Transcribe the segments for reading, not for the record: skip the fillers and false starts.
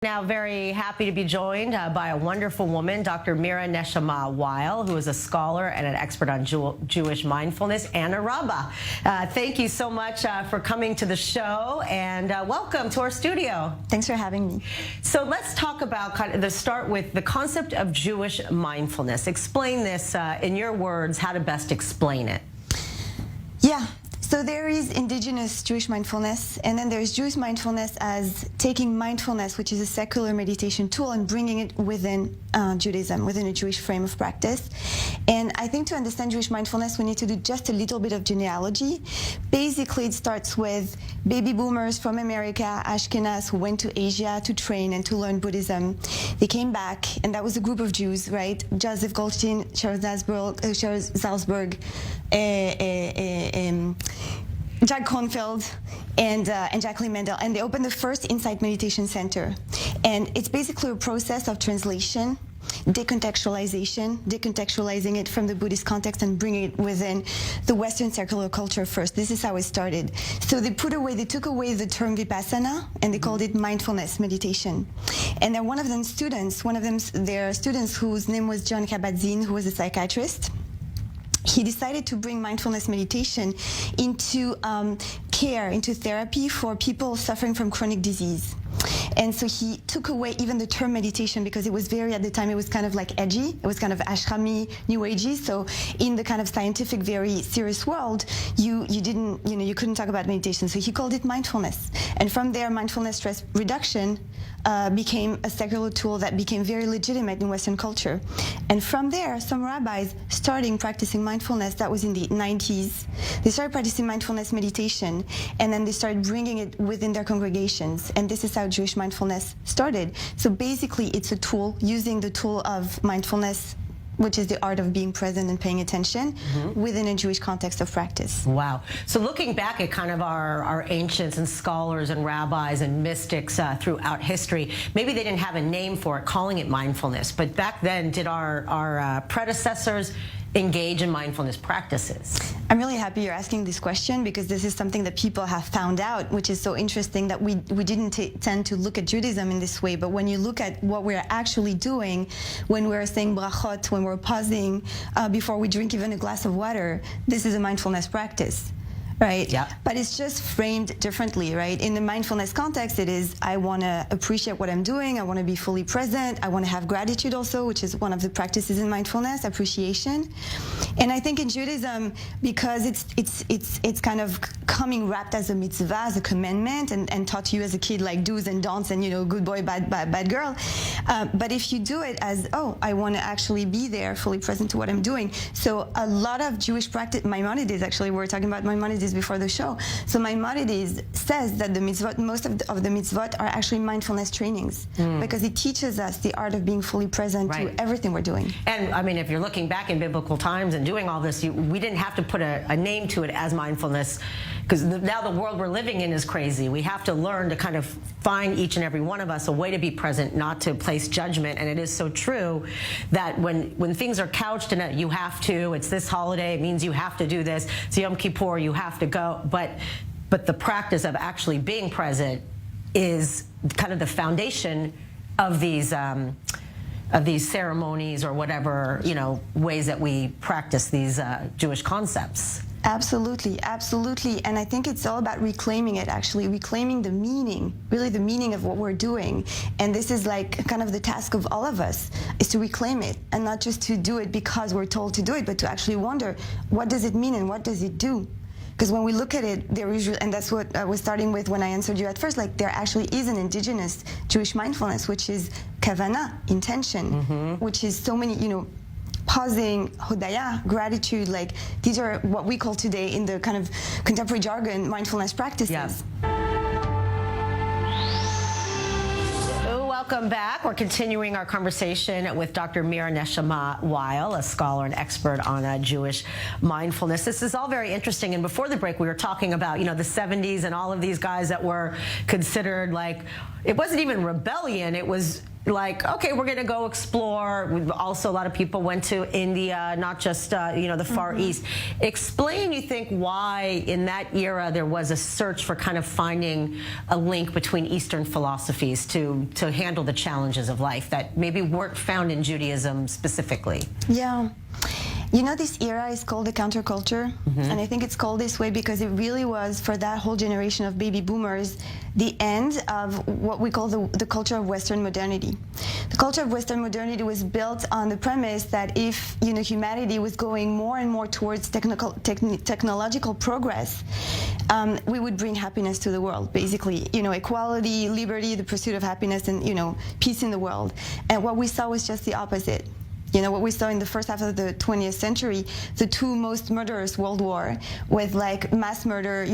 Now very happy to be joined by a wonderful woman, Dr. Mira Neshama Weil, who is a scholar and an expert on Jewish mindfulness and a rabbi. Thank you so much for coming to the show, and welcome to our studio. Thanks for having me. So let's talk about start with the concept of Jewish mindfulness. Explain this in your words, how to best explain it. Yeah. So there is indigenous Jewish mindfulness, and then there's Jewish mindfulness as taking mindfulness, which is a secular meditation tool, and bringing it within Judaism, within a Jewish frame of practice. And I think to understand Jewish mindfulness, we need to do just a little bit of genealogy. Basically, it starts with baby boomers from America, Ashkenaz, who went to Asia to train and to learn Buddhism. They came back, and that was a group of Jews, right? Joseph Goldstein, Charles Salzburg, Jack Kornfield, and Jacqueline Mendel, and they opened the first Insight Meditation Center. And it's basically a process of translation, decontextualizing it from the Buddhist context and bringing it within the Western secular culture first. This is how it started. So they took away the term vipassana, and they called it mindfulness meditation. And then one of their students whose name was John Kabat-Zinn, who was a psychiatrist, he decided to bring mindfulness meditation into care, into therapy for people suffering from chronic disease. And so he took away even the term meditation, because it was at the time, it was kind of like edgy. It was kind of ashrami, new agey. So in the kind of scientific, very serious world, you couldn't talk about meditation. So he called it mindfulness. And from there, mindfulness stress reduction became a secular tool that became very legitimate in Western culture. And from there, some rabbis starting practicing mindfulness. That was in the 90s. They started practicing mindfulness meditation, and then they started bringing it within their congregations. And this is how Jewish mindfulness started. So basically, it's a tool, using the tool of mindfulness, which is the art of being present and paying attention within a Jewish context of practice. Wow. So looking back at kind of our ancients and scholars and rabbis and mystics throughout history, maybe they didn't have a name for it, calling it mindfulness, but back then, did our predecessors engage in mindfulness practices? I'm really happy you're asking this question, because this is something that people have found out, which is so interesting, that we didn't tend to look at Judaism in this way. But when you look at what we're actually doing, when we're saying brachot, when we're pausing before we drink even a glass of water, this is a mindfulness practice. Right? Yeah. But it's just framed differently, right? In the mindfulness context, it is, I want to appreciate what I'm doing. I want to be fully present. I want to have gratitude also, which is one of the practices in mindfulness, appreciation. And I think in Judaism, because it's kind of coming wrapped as a mitzvah, as a commandment, and taught to you as a kid, like do's and don'ts, and good boy, bad girl. But if you do it as, I want to actually be there, fully present to what I'm doing. So a lot of Jewish practice, Maimonides, actually, we were talking about Maimonides before the show. So Maimonides says that the mitzvot, most of the mitzvot are actually mindfulness trainings, because it teaches us the art of being fully present to everything we're doing. And I mean, if you're looking back in biblical times and doing all this, we didn't have to put a name to it as mindfulness, because now the world we're living in is crazy. We have to learn to kind of find, each and every one of us, a way to be present, not to place judgment. And it is so true that when things are couched in you have to, it's this holiday, it means you have to do this, it's Yom Kippur, you have to go. But the practice of actually being present is kind of the foundation of these ceremonies, or whatever, ways that we practice these Jewish concepts. Absolutely, absolutely. And I think it's all about reclaiming it, actually, reclaiming the meaning, really the meaning of what we're doing. And this is like kind of the task of all of us, is to reclaim it, and not just to do it because we're told to do it, but to actually wonder, what does it mean and what does it do? Because when we look at it, there is, and that's what I was starting with when I answered you at first, like there actually is an indigenous Jewish mindfulness, which is kavanah, intention, which is so many, pausing, hodaya, gratitude, like these are what we call today in the kind of contemporary jargon, mindfulness practices. Yes. Welcome back. We're continuing our conversation with Dr. Mira Neshama Weil, a scholar and expert on Jewish mindfulness. This is all very interesting. And before the break, we were talking about, the 70s and all of these guys that were considered like, it wasn't even rebellion. It was like, okay, we're going to go explore. Also, a lot of people went to India, not just, the Far East. Explain, you think, why in that era there was a search for kind of finding a link between Eastern philosophies to handle the challenges of life that maybe weren't found in Judaism specifically. Yeah. This era is called the counterculture, and I think it's called this way because it really was, for that whole generation of baby boomers, the end of what we call the culture of Western modernity. The culture of Western modernity was built on the premise that if humanity was going more and more towards technological progress, we would bring happiness to the world, basically. Equality, liberty, the pursuit of happiness, and peace in the world. And what we saw was just the opposite. What we saw in the first half of the 20th century, the two most murderous world war with mass murder,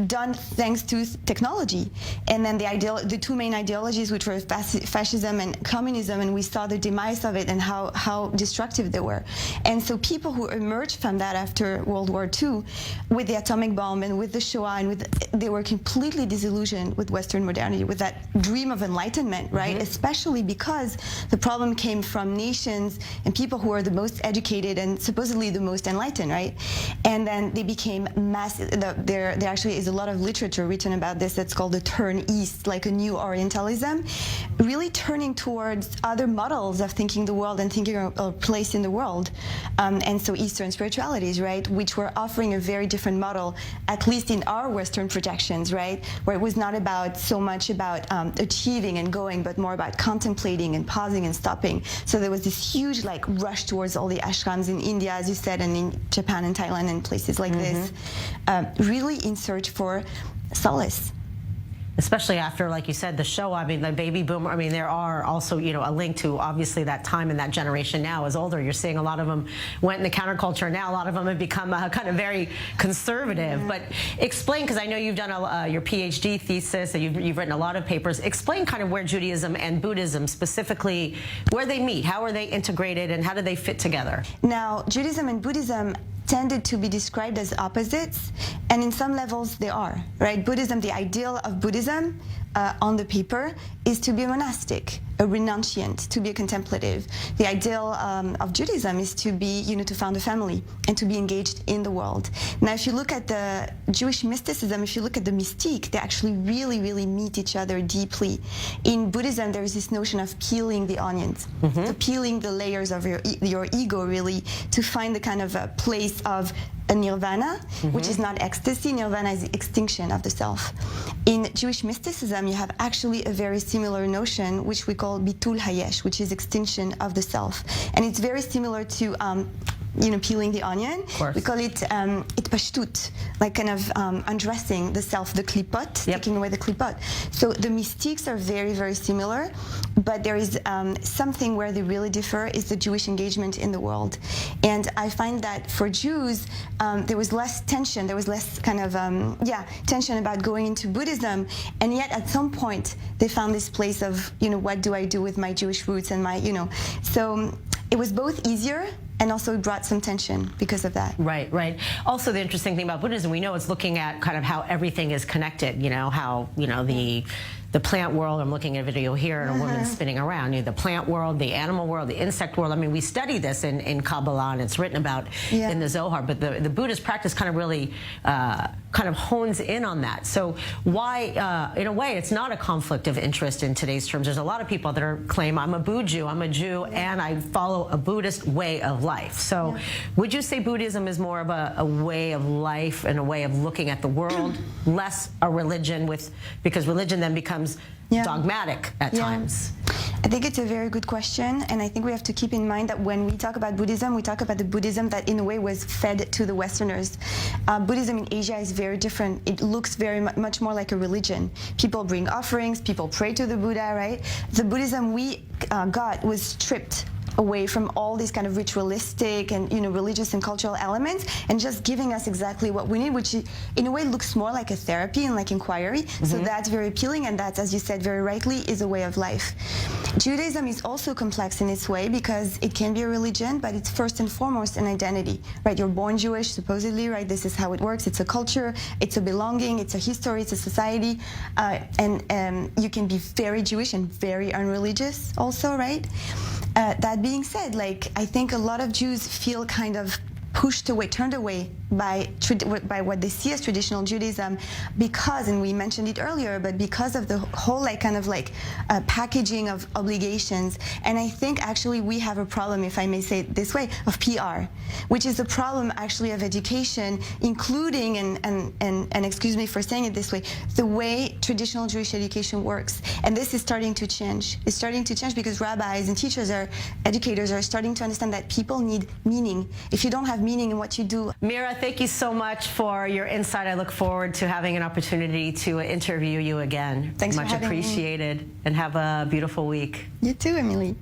done thanks to technology. And then the two main ideologies, which were fascism and communism, and we saw the demise of it and how destructive they were. And so people who emerged from that after World War II with the atomic bomb and with the Shoah, and they were completely disillusioned with Western modernity, with that dream of enlightenment, right? Especially because the problem came from nations and people who are the most educated and supposedly the most enlightened, right? And then they became massive. There actually is a lot of literature written about this that's called the turn east, like a new Orientalism, really turning towards other models of thinking the world and thinking a place in the world. And so Eastern spiritualities, right, which were offering a very different model, at least in our Western projections, right, where it was not so much about achieving and going, but more about contemplating and pausing and stopping. So there was this huge rush towards all the ashrams in India, as you said, and in Japan and Thailand and places like this, really in search for solace. Especially after, like you said, the Shoah, the baby boomer, there are also, a link to obviously that time and that generation now is older. You're seeing a lot of them went in the counterculture. Now a lot of them have become kind of very conservative. But explain, because I know you've done your PhD thesis and you've written a lot of papers. Explain kind of where Judaism and Buddhism specifically, where they meet, how are they integrated, and how do they fit together? Now, Judaism and Buddhism tended to be described as opposites, and in some levels they are, right? Buddhism, the ideal of Buddhism on the paper is to be a monastic, a renunciant, to be a contemplative. The ideal of Judaism is to be, to found a family and to be engaged in the world. Now, if you look at the Jewish mysticism, if you look at the mystique, they actually really, really meet each other deeply. In Buddhism, there is this notion of peeling the onions, so peeling the layers of your ego, really, to find the kind of a place of a nirvana, which is not ecstasy. Nirvana is the extinction of the self. In Jewish mysticism, you have actually a very similar notion, which we call bitul hayesh, which is extinction of the self. And it's very similar to peeling the onion. We call it itpashtut, like kind of undressing the self, the klipot, taking away the klipot. So the mystiques are very, very similar, but there is something where they really differ is the Jewish engagement in the world. And I find that for Jews, there was less tension, there was less kind of, tension about going into Buddhism, and yet at some point they found this place of, what do I do with my Jewish roots and my, so it was both easier and also it brought some tension because of that. Right, right. Also, the interesting thing about Buddhism, we know it's looking at kind of how everything is connected, how, the plant world, I'm looking at a video here and a woman spinning around, the plant world, the animal world, the insect world. We study this in Kabbalah and it's written about in the Zohar, but the Buddhist practice kind of really kind of hones in on that. So why, in a way, it's not a conflict of interest in today's terms. There's a lot of people that claim, I'm a Jew, and I follow a Buddhist way of life. So would you say Buddhism is more of a way of life and a way of looking at the world, less a religion because religion then becomes dogmatic at times? I think it's a very good question, and I think we have to keep in mind that when we talk about Buddhism, we talk about the Buddhism that in a way was fed to the Westerners. Buddhism in Asia is very different. It looks very much more like a religion. People bring offerings, people pray to the Buddha, right? The Buddhism we got was stripped away from all these kind of ritualistic and religious and cultural elements, and just giving us exactly what we need, which in a way looks more like a therapy and like inquiry. So that's very appealing, and that, as you said very rightly, is a way of life. Judaism is also complex in its way because it can be a religion, but it's first and foremost an identity, right? You're born Jewish, supposedly, right? This is how it works. It's a culture, it's a belonging, it's a history, it's a society, and you can be very Jewish and very unreligious also, right? That being said, like, I think a lot of Jews feel kind of pushed away, turned away by what they see as traditional Judaism because, and we mentioned it earlier, but because of the whole packaging of obligations. And I think actually we have a problem, if I may say it this way, of PR, which is a problem actually of education, including, and excuse me for saying it this way, the way traditional Jewish education works. And this is starting to change. It's starting to change because rabbis and teachers, educators are starting to understand that people need meaning. If you don't have meaning in what you do. Mira, thank you so much for your insight. I look forward to having an opportunity to interview you again. Thanks for having me. Much appreciated, and have a beautiful week. You too, Emily.